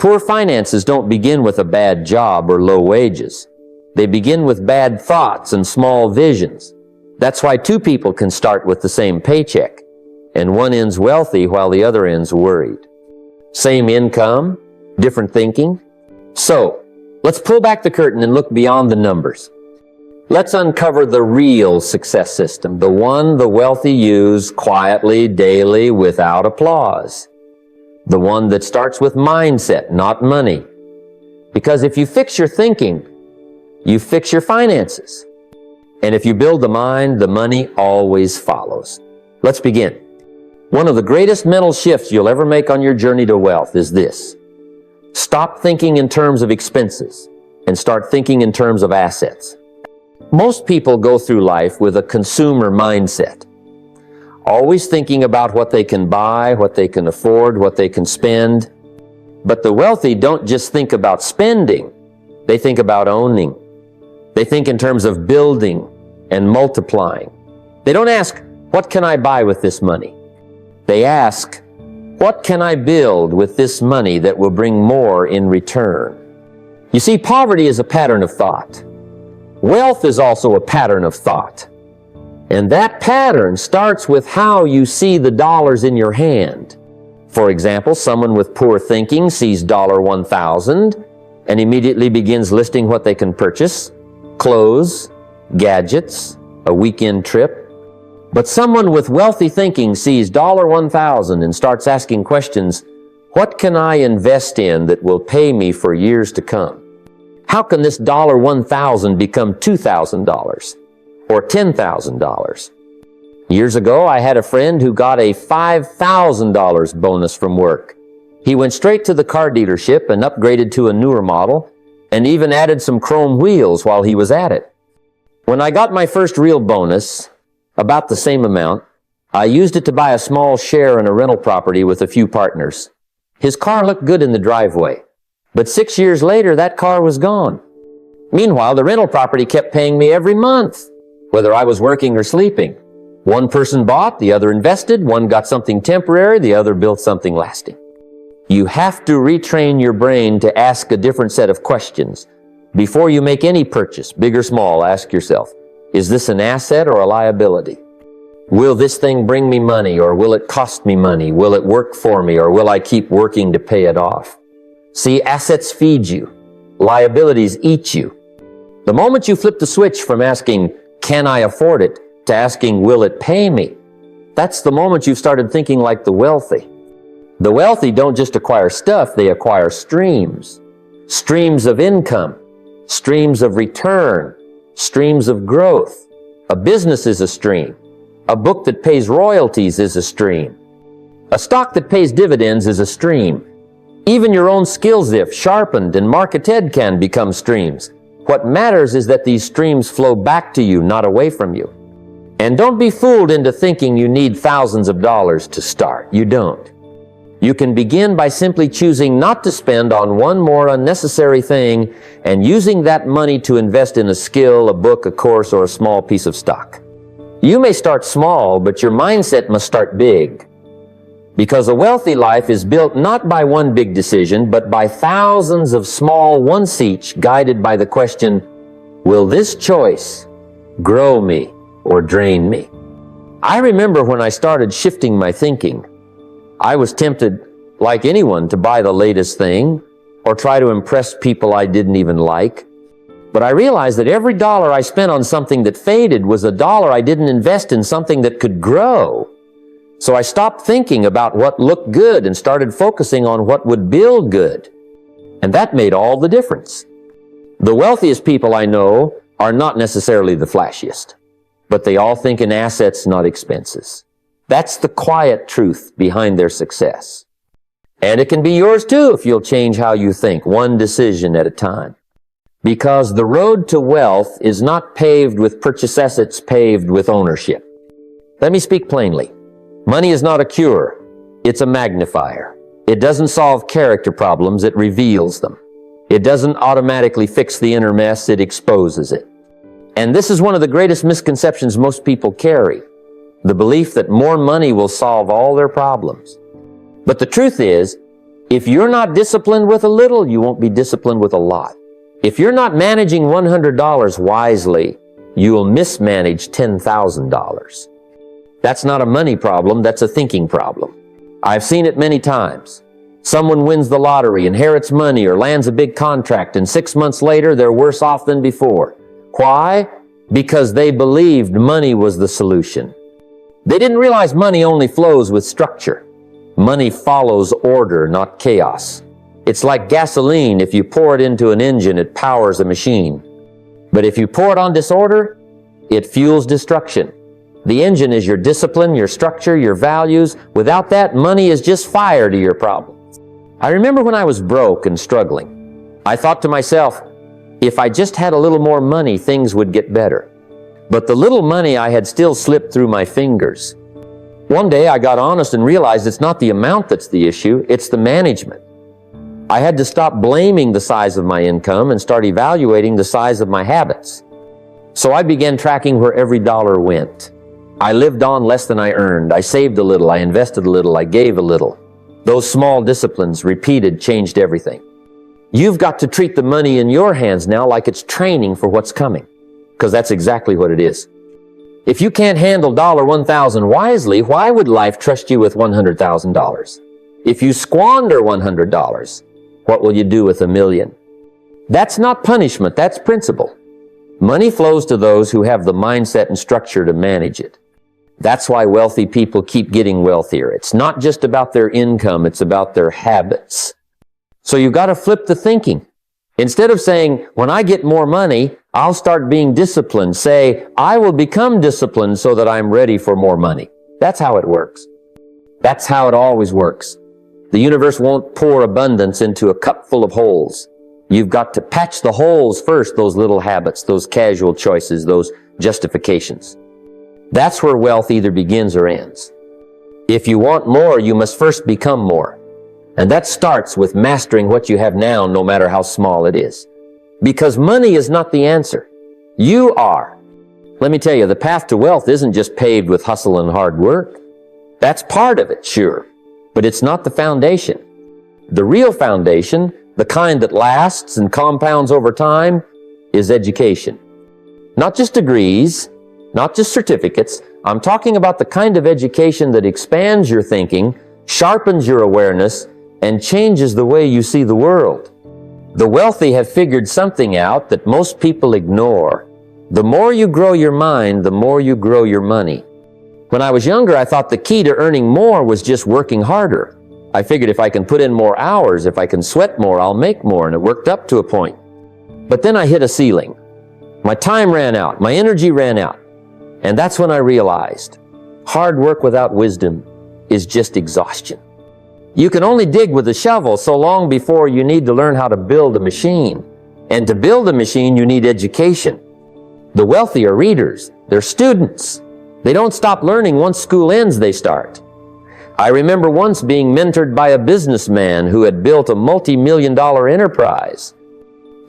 Poor finances don't begin with a bad job or low wages. They begin with bad thoughts and small visions. That's why two people can start with the same paycheck, and one ends wealthy while the other ends worried. Same income, different thinking. So, let's pull back the curtain and look beyond the numbers. Let's uncover the real success system, the one the wealthy use quietly, daily, without applause. The one that starts with mindset, not money. Because if you fix your thinking, you fix your finances. And if you build the mind, the money always follows. Let's begin. One of the greatest mental shifts you'll ever make on your journey to wealth is this. Stop thinking in terms of expenses and start thinking in terms of assets. Most people go through life with a consumer mindset, always thinking about what they can buy, what they can afford, what they can spend. But the wealthy don't just think about spending, they think about owning. They think in terms of building and multiplying. They don't ask, what can I buy with this money? They ask, what can I build with this money that will bring more in return? You see, poverty is a pattern of thought. Wealth is also a pattern of thought. And that pattern starts with how you see the dollars in your hand. For example, someone with poor thinking sees $1,000 and immediately begins listing what they can purchase: clothes, gadgets, a weekend trip. But someone with wealthy thinking sees $1,000 and starts asking questions: what can I invest in that will pay me for years to come? How can this $1,000 become $2,000 or $10,000? Years ago, I had a friend who got a $5,000 bonus from work. He went straight to the car dealership and upgraded to a newer model, and even added some chrome wheels while he was at it. When I got my first real bonus, about the same amount, I used it to buy a small share in a rental property with a few partners. His car looked good in the driveway, but 6 years later, that car was gone. Meanwhile, the rental property kept paying me every month, whether I was working or sleeping. One person bought, the other invested, one got something temporary, the other built something lasting. You have to retrain your brain to ask a different set of questions. Before you make any purchase, big or small, ask yourself, is this an asset or a liability? Will this thing bring me money, or will it cost me money? Will it work for me, or will I keep working to pay it off? See, assets feed you. Liabilities eat you. The moment you flip the switch from asking, can I afford it, to asking, will it pay me? That's the moment you've started thinking like the wealthy. The wealthy don't just acquire stuff, they acquire streams. Streams of income, streams of return, streams of growth. A business is a stream. A book that pays royalties is a stream. A stock that pays dividends is a stream. Even your own skills, if sharpened and marketed, can become streams. What matters is that these streams flow back to you, not away from you. And don't be fooled into thinking you need thousands of dollars to start. You don't. You can begin by simply choosing not to spend on one more unnecessary thing and using that money to invest in a skill, a book, a course, or a small piece of stock. You may start small, but your mindset must start big. Because a wealthy life is built not by one big decision, but by thousands of small ones each, guided by the question, will this choice grow me or drain me? I remember when I started shifting my thinking, I was tempted, like anyone, to buy the latest thing or try to impress people I didn't even like. But I realized that every dollar I spent on something that faded was a dollar I didn't invest in something that could grow. So I stopped thinking about what looked good and started focusing on what would build good. And that made all the difference. The wealthiest people I know are not necessarily the flashiest, but they all think in assets, not expenses. That's the quiet truth behind their success. And it can be yours too if you'll change how you think, one decision at a time. Because the road to wealth is not paved with purchases, it's paved with ownership. Let me speak plainly. Money is not a cure, it's a magnifier. It doesn't solve character problems, it reveals them. It doesn't automatically fix the inner mess, it exposes it. And this is one of the greatest misconceptions most people carry, the belief that more money will solve all their problems. But the truth is, If you're not disciplined with a little, you won't be disciplined with a lot. If you're not managing $100 wisely, you will mismanage $10,000. That's not a money problem, that's a thinking problem. I've seen it many times. Someone wins the lottery, inherits money, or lands a big contract, and 6 months later, they're worse off than before. Why? Because they believed money was the solution. They didn't realize money only flows with structure. Money follows order, not chaos. It's like gasoline. If you pour it into an engine, it powers a machine. But if you pour it on disorder, it fuels destruction. The engine is your discipline, your structure, your values. Without that, money is just fire to your problems. I remember when I was broke and struggling, I thought to myself, if I just had a little more money, things would get better. But the little money I had still slipped through my fingers. One day I got honest and realized it's not the amount that's the issue, it's the management. I had to stop blaming the size of my income and start evaluating the size of my habits. So I began tracking where every dollar went. I lived on less than I earned. I saved a little, I invested a little, I gave a little. Those small disciplines, repeated, changed everything. You've got to treat the money in your hands now like it's training for what's coming, because that's exactly what it is. If you can't handle $1,000 wisely, why would life trust you with $100,000? If you squander $100, what will you do with $1 million? That's not punishment, that's principle. Money flows to those who have the mindset and structure to manage it. That's why wealthy people keep getting wealthier. It's not just about their income, it's about their habits. So you've got to flip the thinking. Instead of saying, when I get more money, I'll start being disciplined. Say, I will become disciplined so that I'm ready for more money. That's how it works. That's how it always works. The universe won't pour abundance into a cup full of holes. You've got to patch the holes first, those little habits, those casual choices, those justifications. That's where wealth either begins or ends. If you want more, you must first become more. And that starts with mastering what you have now, no matter how small it is. Because money is not the answer. You are. Let me tell you, the path to wealth isn't just paved with hustle and hard work. That's part of it, sure. But it's not the foundation. The real foundation, the kind that lasts and compounds over time, is education. Not just degrees, not just certificates. I'm talking about the kind of education that expands your thinking, sharpens your awareness, and changes the way you see the world. The wealthy have figured something out that most people ignore. The more you grow your mind, the more you grow your money. When I was younger, I thought the key to earning more was just working harder. I figured if I can put in more hours, if I can sweat more, I'll make more, and it worked up to a point. But then I hit a ceiling. My time ran out, my energy ran out. And that's when I realized hard work without wisdom is just exhaustion. You can only dig with a shovel so long before you need to learn how to build a machine. And to build a machine, you need education. The wealthy are readers. They're students. They don't stop learning once school ends, they start. I remember once being mentored by a businessman who had built a multi-million-dollar enterprise.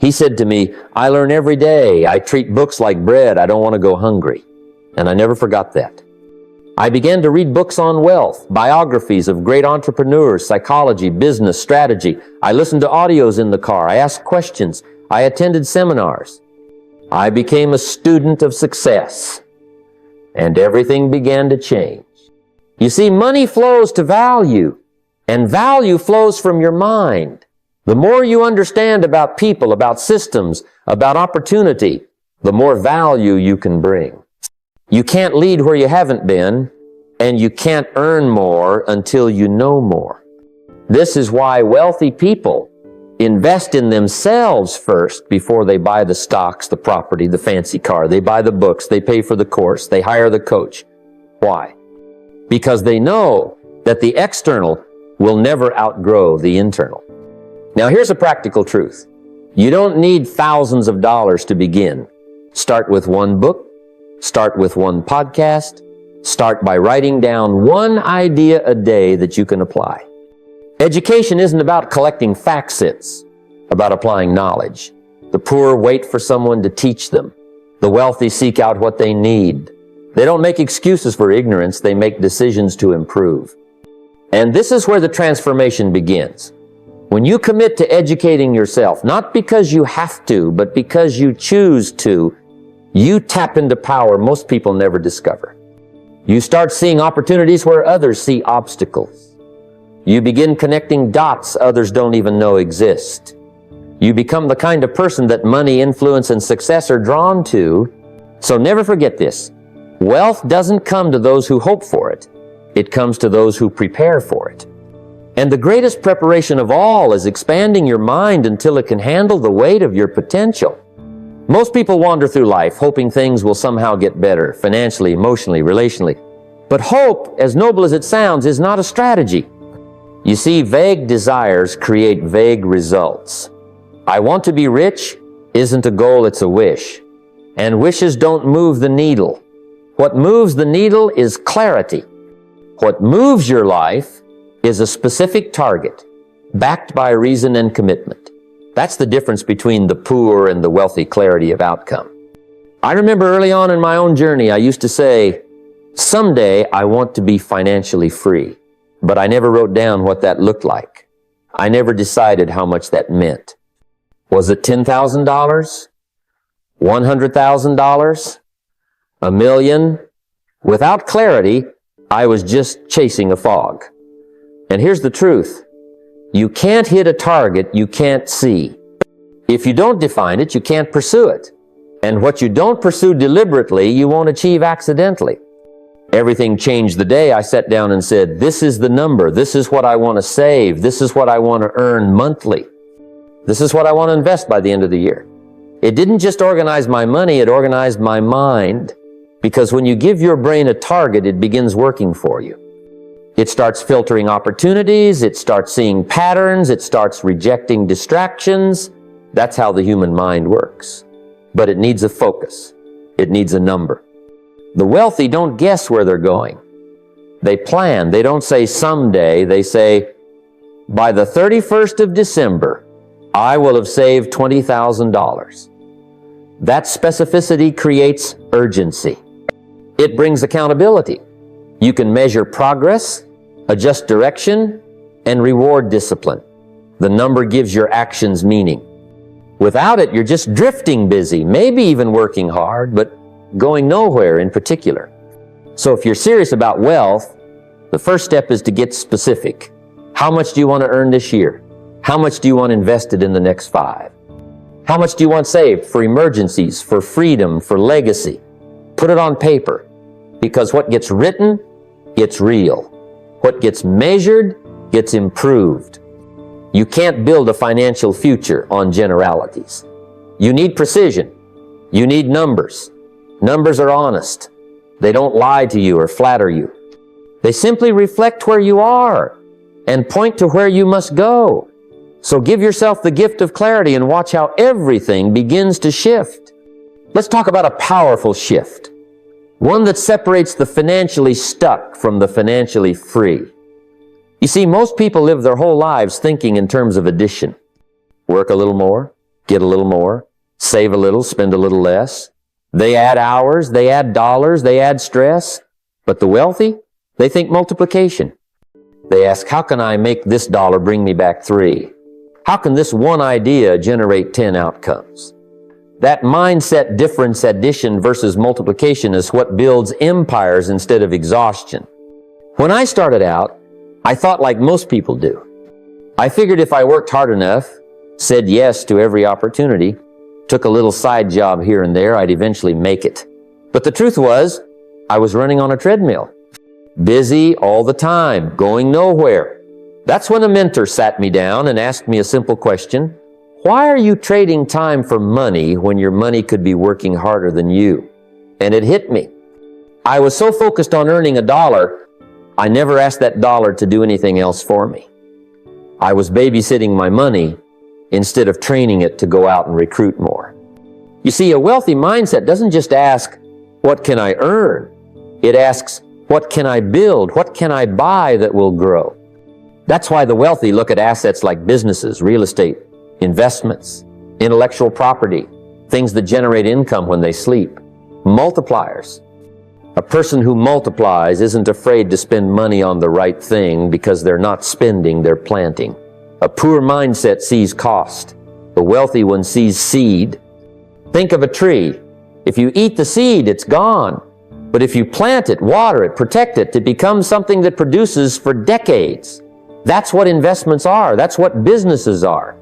He said to me, I learn every day. I treat books like bread. I don't want to go hungry. And I never forgot that. I began to read books on wealth, biographies of great entrepreneurs, psychology, business, strategy. I listened to audios in the car. I asked questions. I attended seminars. I became a student of success. And everything began to change. You see, money flows to value, and value flows from your mind. The more you understand about people, about systems, about opportunity, the more value you can bring. You can't lead where you haven't been, and you can't earn more until you know more. This is why wealthy people invest in themselves first before they buy the stocks, the property, the fancy car. They buy the books, they pay for the course, they hire the coach. Why? Because they know that the external will never outgrow the internal. Now here's a practical truth. You don't need thousands of dollars to begin. Start with one book. Start with one podcast. Start by writing down one idea a day that you can apply. Education isn't about collecting facts, it's about applying knowledge. The poor wait for someone to teach them. The wealthy seek out what they need. They don't make excuses for ignorance, they make decisions to improve. And this is where the transformation begins. When you commit to educating yourself, not because you have to, but because you choose to, you tap into power most people never discover. You start seeing opportunities where others see obstacles. You begin connecting dots others don't even know exist. You become the kind of person that money, influence, and success are drawn to. So never forget this. Wealth doesn't come to those who hope for it. It comes to those who prepare for it. And the greatest preparation of all is expanding your mind until it can handle the weight of your potential. Most people wander through life hoping things will somehow get better, financially, emotionally, relationally. But hope, as noble as it sounds, is not a strategy. You see, vague desires create vague results. I want to be rich isn't a goal, it's a wish. And wishes don't move the needle. What moves the needle is clarity. What moves your life is a specific target, backed by reason and commitment. That's the difference between the poor and the wealthy clarity of outcome. I remember early on in my own journey, I used to say, someday I want to be financially free. But I never wrote down what that looked like. I never decided how much that meant. Was it $10,000? $100,000? $1 million? Without clarity, I was just chasing a fog. And here's the truth. You can't hit a target you can't see. If you don't define it, you can't pursue it. And what you don't pursue deliberately, you won't achieve accidentally. Everything changed the day I sat down and said, this is the number. This is what I want to save. This is what I want to earn monthly. This is what I want to invest by the end of the year. It didn't just organize my money, it organized my mind. Because when you give your brain a target, it begins working for you. It starts filtering opportunities, it starts seeing patterns, it starts rejecting distractions. That's how the human mind works. But it needs a focus. It needs a number. The wealthy don't guess where they're going. They plan. They don't say someday. They say, by the 31st of December, I will have saved $20,000. That specificity creates urgency. It brings accountability. You can measure progress, adjust direction, and reward discipline. The number gives your actions meaning. Without it, you're just drifting busy, maybe even working hard, but going nowhere in particular. So if you're serious about wealth, the first step is to get specific. How much do you want to earn this year? How much do you want invested in the next 5? How much do you want saved for emergencies, for freedom, for legacy? Put it on paper, because what gets written, gets real. What gets measured, gets improved. You can't build a financial future on generalities. You need precision. You need numbers. Numbers are honest. They don't lie to you or flatter you. They simply reflect where you are and point to where you must go. So give yourself the gift of clarity and watch how everything begins to shift. Let's talk about a powerful shift. One that separates the financially stuck from the financially free. You see, most people live their whole lives thinking in terms of addition. Work a little more, get a little more, save a little, spend a little less. They add hours, they add dollars, they add stress. But the wealthy, they think multiplication. They ask, how can I make this dollar bring me back 3? How can this one idea generate 10 outcomes? That mindset difference, addition versus multiplication, is what builds empires instead of exhaustion. When I started out, I thought like most people do. I figured if I worked hard enough, said yes to every opportunity, took a little side job here and there, I'd eventually make it. But the truth was, I was running on a treadmill. Busy all the time, going nowhere. That's when a mentor sat me down and asked me a simple question. Why are you trading time for money when your money could be working harder than you? And it hit me. I was so focused on earning $1, I never asked that dollar to do anything else for me. I was babysitting my money instead of training it to go out and recruit more. You see, a wealthy mindset doesn't just ask, what can I earn? It asks, what can I build? What can I buy that will grow? That's why the wealthy look at assets like businesses, real estate, investments, intellectual property, things that generate income when they sleep, multipliers. A person who multiplies isn't afraid to spend money on the right thing because they're not spending, they're planting. A poor mindset sees cost. A wealthy one sees seed. Think of a tree. If you eat the seed, it's gone. But if you plant it, water it, protect it, it becomes something that produces for decades. That's what investments are. That's what businesses are.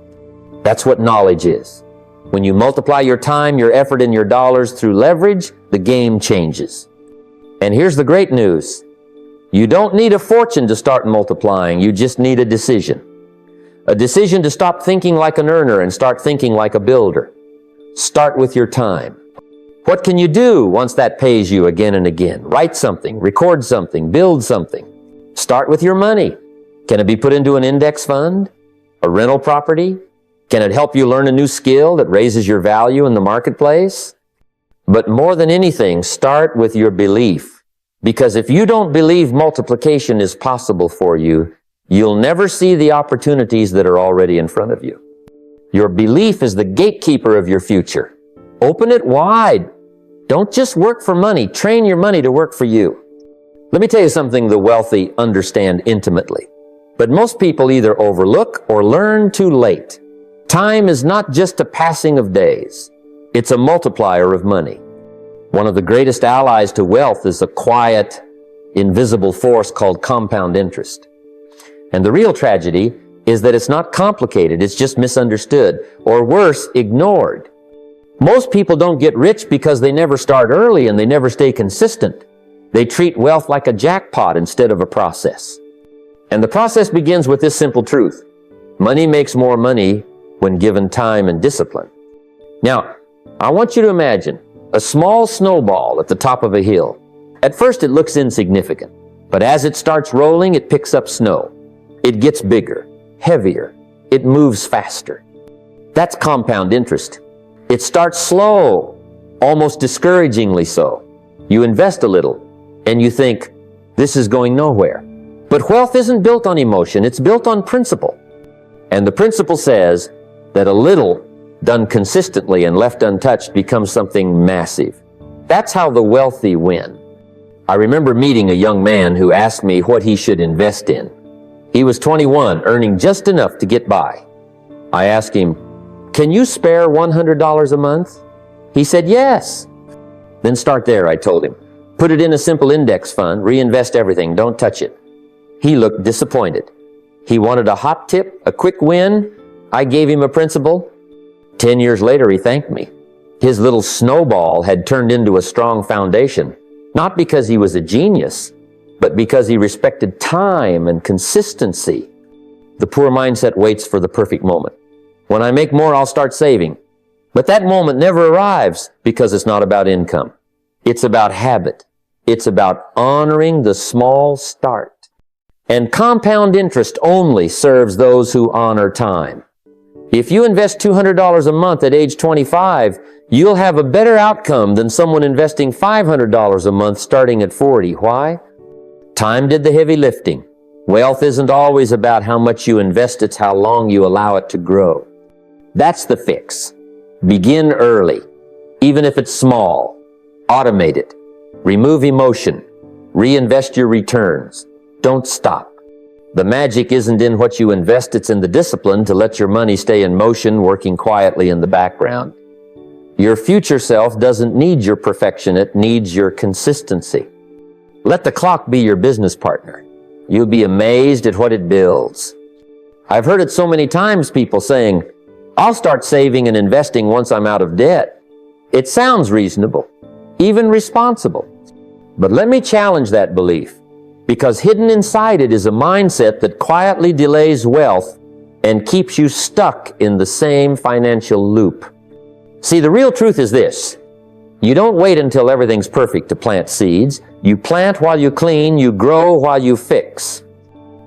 That's what knowledge is. When you multiply your time, your effort, and your dollars through leverage, the game changes. And here's the great news. You don't need a fortune to start multiplying. You just need a decision. A decision to stop thinking like an earner and start thinking like a builder. Start with your time. What can you do once that pays you again and again? Write something, record something, build something. Start with your money. Can it be put into an index fund? A rental property? Can it help you learn a new skill that raises your value in the marketplace? But more than anything, start with your belief. Because if you don't believe multiplication is possible for you, you'll never see the opportunities that are already in front of you. Your belief is the gatekeeper of your future. Open it wide. Don't just work for money. Train your money to work for you. Let me tell you something the wealthy understand intimately. But most people either overlook or learn too late. Time is not just a passing of days. It's a multiplier of money. One of the greatest allies to wealth is a quiet, invisible force called compound interest. And the real tragedy is that it's not complicated, it's just misunderstood, or worse, ignored. Most people don't get rich because they never start early and they never stay consistent. They treat wealth like a jackpot instead of a process. And the process begins with this simple truth. Money makes more money when given time and discipline. Now, I want you to imagine a small snowball at the top of a hill. At first it looks insignificant, but as it starts rolling, it picks up snow. It gets bigger, heavier. It moves faster. That's compound interest. It starts slow, almost discouragingly so. You invest a little, and you think, this is going nowhere. But wealth isn't built on emotion, it's built on principle. And the principle says that a little done consistently and left untouched becomes something massive. That's how the wealthy win. I remember meeting a young man who asked me what he should invest in. He was 21, earning just enough to get by. I asked him, can you spare $100 a month? He said, yes. Then start there, I told him. Put it in a simple index fund, reinvest everything, don't touch it. He looked disappointed. He wanted a hot tip, a quick win. I gave him a principle. 10 years later, he thanked me. His little snowball had turned into a strong foundation, not because he was a genius, but because he respected time and consistency. The poor mindset waits for the perfect moment. When I make more, I'll start saving. But that moment never arrives because it's not about income. It's about habit. It's about honoring the small start. And compound interest only serves those who honor time. If you invest $200 a month at age 25, you'll have a better outcome than someone investing $500 a month starting at 40. Why? Time did the heavy lifting. Wealth isn't always about how much you invest, it's how long you allow it to grow. That's the fix. Begin early, even if it's small. Automate it. Remove emotion. Reinvest your returns. Don't stop. The magic isn't in what you invest, it's in the discipline to let your money stay in motion, working quietly in the background. Your future self doesn't need your perfection, it needs your consistency. Let the clock be your business partner. You'll be amazed at what it builds. I've heard it so many times, people saying, I'll start saving and investing once I'm out of debt. It sounds reasonable, even responsible. But let me challenge that belief, because hidden inside it is a mindset that quietly delays wealth and keeps you stuck in the same financial loop. See, the real truth is this. You don't wait until everything's perfect to plant seeds. You plant while you clean, you grow while you fix.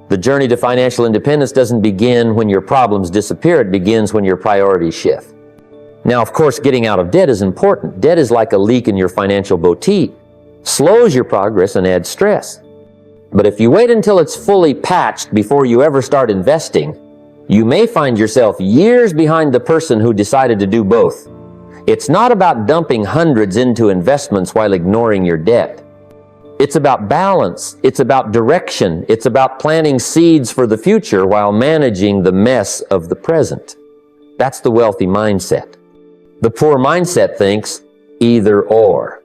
The journey to financial independence doesn't begin when your problems disappear, it begins when your priorities shift. Now, of course, getting out of debt is important. Debt is like a leak in your financial boutique. Slows your progress and adds stress. But if you wait until it's fully patched before you ever start investing, you may find yourself years behind the person who decided to do both. It's not about dumping hundreds into investments while ignoring your debt. It's about balance. It's about direction. It's about planting seeds for the future while managing the mess of the present. That's the wealthy mindset. The poor mindset thinks either or.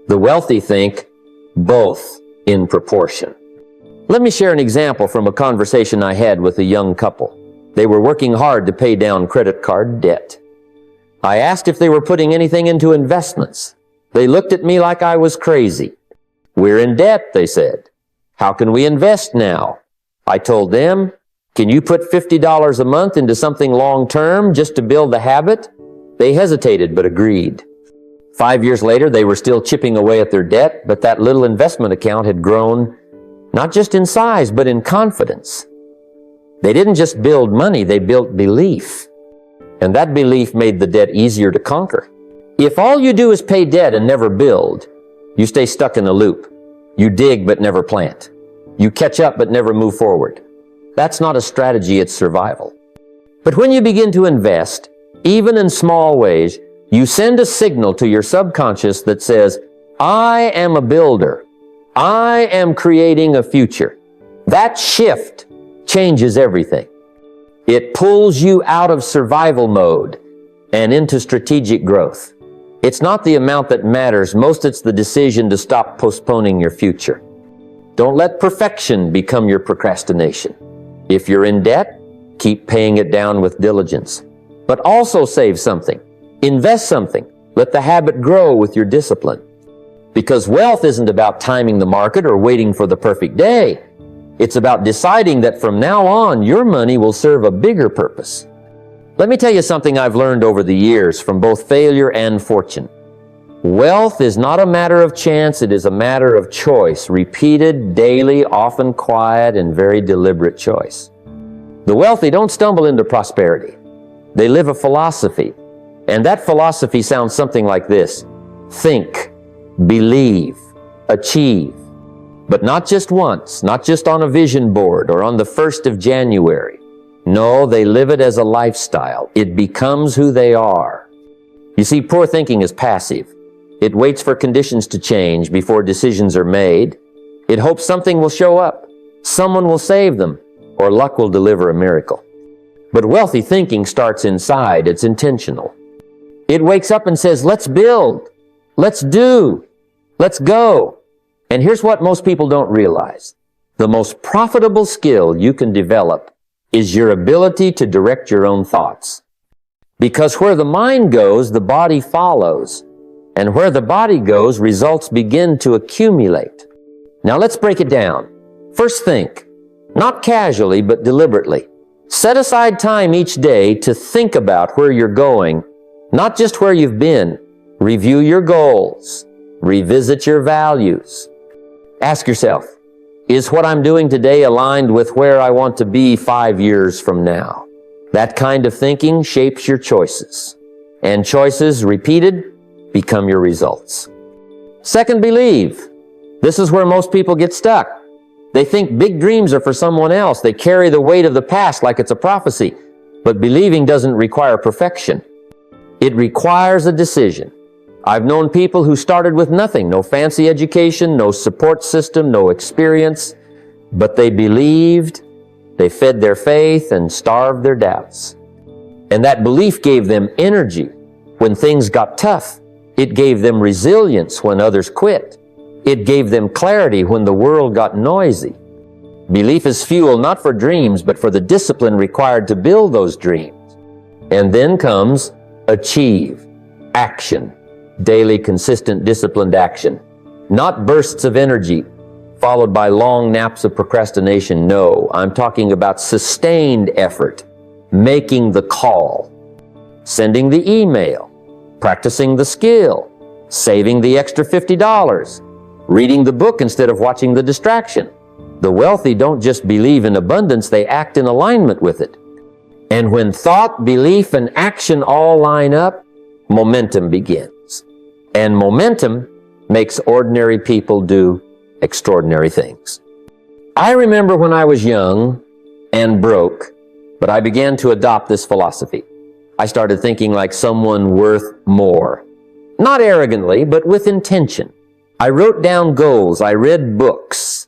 The wealthy think both in proportion. Let me share an example from a conversation I had with a young couple. They were working hard to pay down credit card debt. I asked if they were putting anything into investments. They looked at me like I was crazy. We're in debt, they said. How can we invest now? I told them, can you put $50 a month into something long-term just to build the habit? They hesitated but agreed. 5 years later, they were still chipping away at their debt, but that little investment account had grown not just in size, but in confidence. They didn't just build money, they built belief. And that belief made the debt easier to conquer. If all you do is pay debt and never build, you stay stuck in a loop. You dig but never plant. You catch up but never move forward. That's not a strategy, it's survival. But when you begin to invest, even in small ways, you send a signal to your subconscious that says, I am a builder. I am creating a future. That shift changes everything. It pulls you out of survival mode and into strategic growth. It's not the amount that matters. Most it's the decision to stop postponing your future. Don't let perfection become your procrastination. If you're in debt, keep paying it down with diligence. But also save something. Invest something. Let the habit grow with your discipline. Because wealth isn't about timing the market or waiting for the perfect day. It's about deciding that from now on, your money will serve a bigger purpose. Let me tell you something I've learned over the years from both failure and fortune. Wealth is not a matter of chance, it is a matter of choice, repeated, daily, often quiet, and very deliberate choice. The wealthy don't stumble into prosperity. They live a philosophy, and that philosophy sounds something like this: think, believe, achieve. But not just once, not just on a vision board or on the 1st of January. No, they live it as a lifestyle. It becomes who they are. You see, poor thinking is passive. It waits for conditions to change before decisions are made. It hopes something will show up, someone will save them, or luck will deliver a miracle. But wealthy thinking starts inside. It's intentional. It wakes up and says, let's build, let's do, let's go. And here's what most people don't realize. The most profitable skill you can develop is your ability to direct your own thoughts. Because where the mind goes, the body follows. And where the body goes, results begin to accumulate. Now let's break it down. First, think. Not casually, but deliberately. Set aside time each day to think about where you're going, not just where you've been. Review your goals. Revisit your values. Ask yourself, is what I'm doing today aligned with where I want to be 5 years from now? That kind of thinking shapes your choices. And choices, repeated, become your results. Second, believe. This is where most people get stuck. They think big dreams are for someone else. They carry the weight of the past like it's a prophecy. But believing doesn't require perfection. It requires a decision. I've known people who started with nothing, no fancy education, no support system, no experience, but they believed, they fed their faith and starved their doubts. And that belief gave them energy when things got tough. It gave them resilience when others quit. It gave them clarity when the world got noisy. Belief is fuel not for dreams, but for the discipline required to build those dreams. And then comes achieve, action. Daily, consistent, disciplined action. Not bursts of energy followed by long naps of procrastination. No, I'm talking about sustained effort, making the call, sending the email, practicing the skill, saving the extra $50, reading the book instead of watching the distraction. The wealthy don't just believe in abundance, they act in alignment with it. And when thought, belief, and action all line up, momentum begins. And momentum makes ordinary people do extraordinary things. I remember when I was young and broke, but I began to adopt this philosophy. I started thinking like someone worth more. Not arrogantly, but with intention. I wrote down goals. I read books.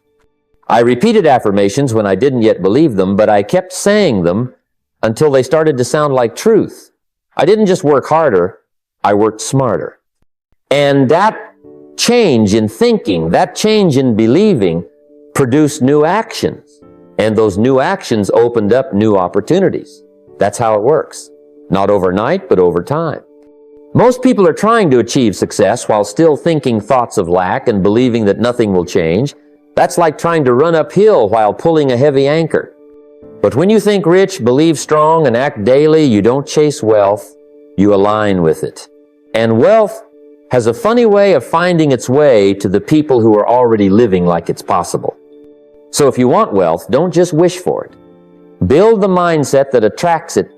I repeated affirmations when I didn't yet believe them, but I kept saying them until they started to sound like truth. I didn't just work harder, I worked smarter. And that change in thinking, that change in believing, produced new actions. And those new actions opened up new opportunities. That's how it works. Not overnight, but over time. Most people are trying to achieve success while still thinking thoughts of lack and believing that nothing will change. That's like trying to run uphill while pulling a heavy anchor. But when you think rich, believe strong, and act daily, you don't chase wealth, you align with it. And wealth has a funny way of finding its way to the people who are already living like it's possible. So if you want wealth, don't just wish for it. Build the mindset that attracts it.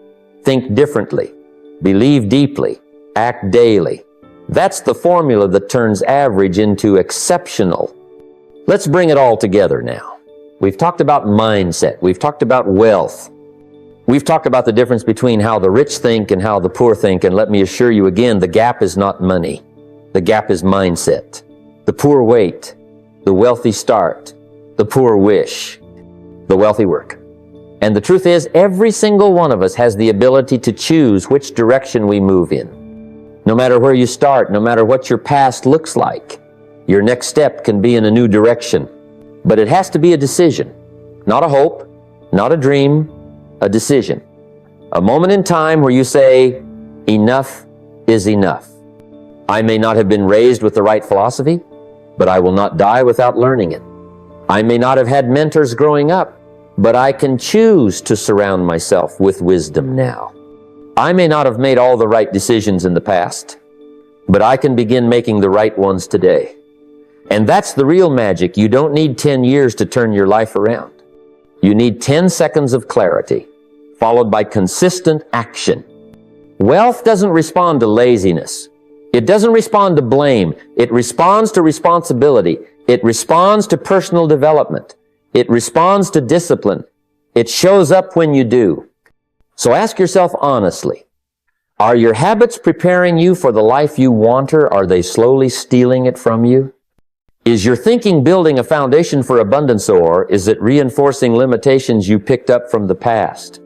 Think differently. Believe deeply. Act daily. That's the formula that turns average into exceptional. Let's bring it all together now. We've talked about mindset. We've talked about wealth. We've talked about the difference between how the rich think and how the poor think. And let me assure you again, the gap is not money. The gap is mindset. The poor wait. The wealthy start. The poor wish. The wealthy work. And the truth is, every single one of us has the ability to choose which direction we move in. No matter where you start, no matter what your past looks like, your next step can be in a new direction. But it has to be a decision, not a hope, not a dream, a decision. A moment in time where you say, enough is enough. I may not have been raised with the right philosophy, but I will not die without learning it. I may not have had mentors growing up, but I can choose to surround myself with wisdom now. I may not have made all the right decisions in the past, but I can begin making the right ones today. And that's the real magic. You don't need 10 years to turn your life around. You need 10 seconds of clarity, followed by consistent action. Wealth doesn't respond to laziness. It doesn't respond to blame. It responds to responsibility. It responds to personal development. It responds to discipline. It shows up when you do. So ask yourself honestly, are your habits preparing you for the life you want, or are they slowly stealing it from you? Is your thinking building a foundation for abundance, or is it reinforcing limitations you picked up from the past?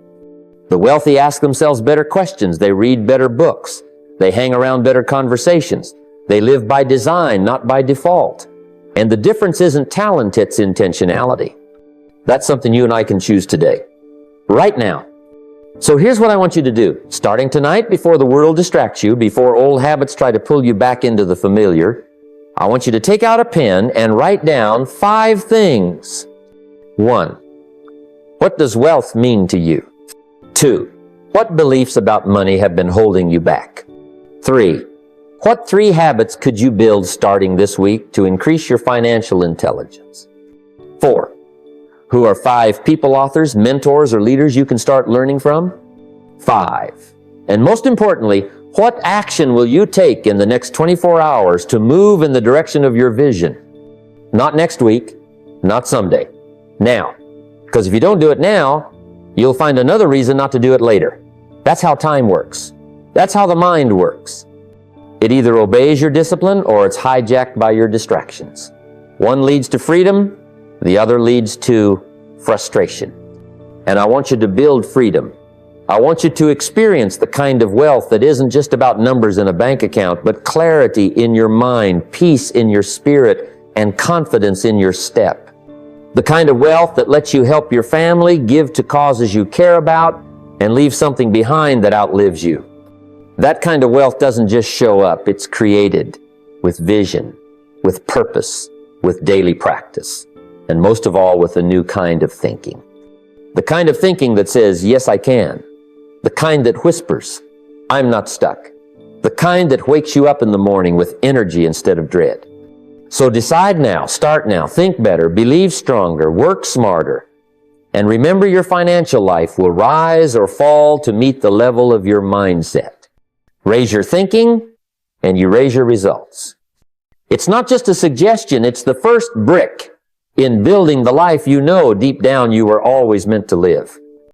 The wealthy ask themselves better questions. They read better books. They hang around better conversations. They live by design, not by default. And the difference isn't talent, it's intentionality. That's something you and I can choose today, right now. So here's what I want you to do. Starting tonight, before the world distracts you, before old habits try to pull you back into the familiar, I want you to take out a pen and write down 5 things. 1, what does wealth mean to you? 2, what beliefs about money have been holding you back? 3, what 3 habits could you build starting this week to increase your financial intelligence? 4, who are 5 people authors, mentors, or leaders you can start learning from? 5, and most importantly, what action will you take in the next 24 hours to move in the direction of your vision? Not next week, not someday, now. Because if you don't do it now, you'll find another reason not to do it later. That's how time works. That's how the mind works. It either obeys your discipline or it's hijacked by your distractions. One leads to freedom, the other leads to frustration. And I want you to build freedom. I want you to experience the kind of wealth that isn't just about numbers in a bank account, but clarity in your mind, peace in your spirit, and confidence in your step. The kind of wealth that lets you help your family, give to causes you care about, and leave something behind that outlives you. That kind of wealth doesn't just show up, it's created with vision, with purpose, with daily practice, and most of all with a new kind of thinking. The kind of thinking that says, yes, I can. The kind that whispers, I'm not stuck. The kind that wakes you up in the morning with energy instead of dread. So decide now, start now, think better, believe stronger, work smarter, and remember your financial life will rise or fall to meet the level of your mindset. Raise your thinking, and you raise your results. It's not just a suggestion, it's the first brick in building the life you know deep down you were always meant to live.